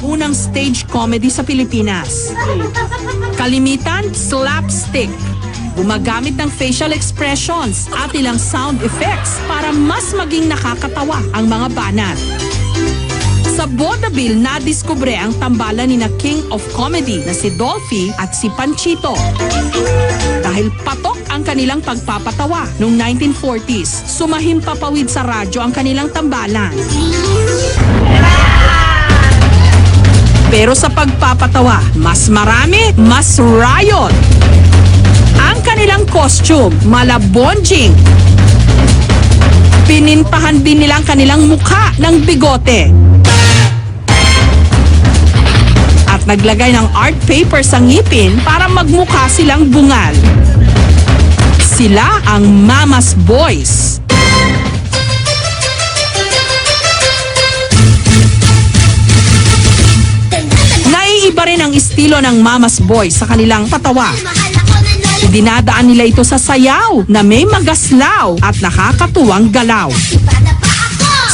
unang stage comedy sa Pilipinas. Kalimitan, slapstick. Gumagamit ng facial expressions at ilang sound effects para mas maging nakakatawa ang mga banat. Sa vaudeville, nadiskubre ang tambalan ni na King of Comedy na si Dolphy at si Panchito. Dahil patok ang kanilang pagpapatawa noong 1940s, sumahimpapawid sa radyo ang kanilang tambalan. Pero sa pagpapatawa, mas marami, mas riot. Ang kanilang costume, malabonjing. Pinintahan din nila ang kanilang mukha ng bigote. At naglagay ng art paper sa ngipin para magmukha silang bungal. Sila ang Mama's Boys. Naiiba rin ang estilo ng Mama's Boys sa kanilang patawa. Dinadaan nila ito sa sayaw na may magaslaw at nakakatuwang galaw.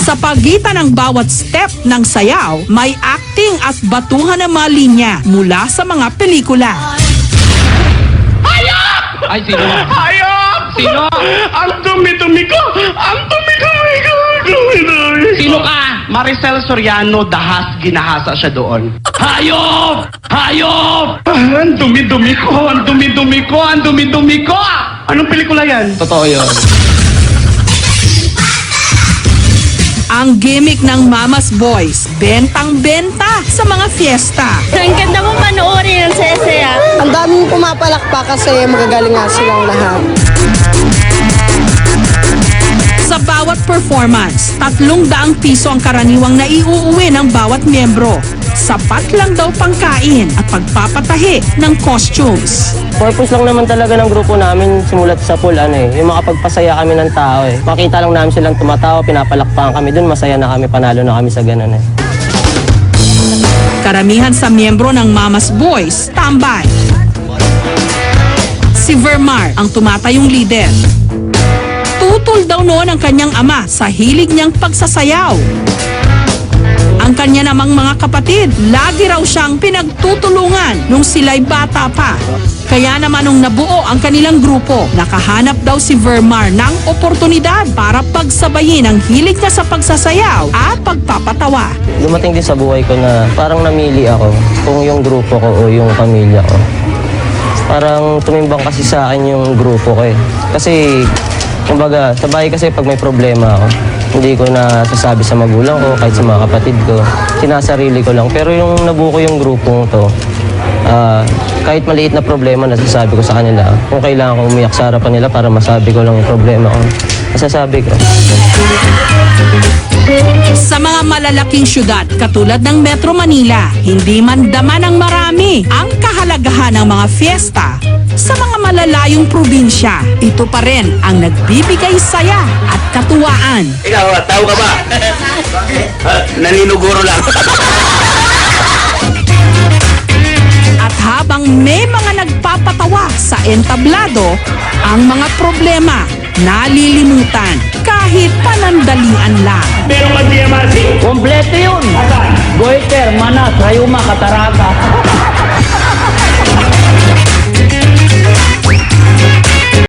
Sa pagitan ng bawat step ng sayaw, may acting at batuhan ng mga linya mula sa mga pelikula. Hayop! Ay, sino? Hayop! Sino? Ang dumi-dumi ko! Ang dumi-dumi ko! Dumi-dumi ko! Sino ka? Maricel Soriano, dahas, ginahasa siya doon. Hayop! Hayop! Ang dumi-dumi ko! Ang dumi-dumi ko! Ang dumi-dumi ko! Anong pelikula yan? Totoo yun. Ang gimmick ng Mama's Boys, bentang-benta sa mga fiesta. Ang ganda mo panoorin ang saya-saya. Ang daming pumapalakpak kasi magagaling nga silang lahat. Sa bawat performance, 300 piso ang karaniwang naiuuwi ng bawat miyembro. Sapat lang daw pangkain at pagpapatahi ng costumes. Purpose lang naman talaga ng grupo namin simulat sa pool, yung makapagpasaya kami ng tao. Makita lang namin silang tumatawa, pinapalakpakan kami dun, masaya na kami, panalo na kami sa ganun. Karamihan sa miyembro ng Mama's Boys, tambay. Si Vermar ang tumatayong leader. Tutol daw noon ang kanyang ama sa hilig niyang pagsasayaw. Ang kanya namang mga kapatid, lagi raw siyang pinagtutulungan nung sila'y bata pa. Kaya naman nung nabuo ang kanilang grupo, nakahanap daw si Vermar ng oportunidad para pagsabayin ang hilig niya sa pagsasayaw at pagpapatawa. Dumating din sa buhay ko na parang namili ako kung yung grupo ko o yung pamilya ko. Parang tumimbang kasi sa akin yung grupo ko Kasi, kumbaga, sa bahay kasi pag may problema ako, hindi ko na sasabi sa magulang ko, kahit sa mga kapatid ko. Sinasarili ko lang. Pero yung nabuo ko yung grupong to, kahit maliit na problema, nasasabi ko sa kanila. Kung kailangan ko umiyak sa harapan nila para masabi ko lang yung problema ko, nasasabi ko. Sa mga malalaking syudad katulad ng Metro Manila, hindi man dama ng marami ang kahalagahan ng mga fiesta. Sa mga malalayong probinsya, ito pa rin ang nagbibigay saya at katuwaan. Ikaw, tao ka ba? Naninuguro lang. At habang may mga nagpapatawa sa entablado, ang mga problema nalilimutan kahit panandalian lang. Pero mag-DMRC? Kompleto yun. Asan? Goiter, Manas, Hayuma, Kataraga.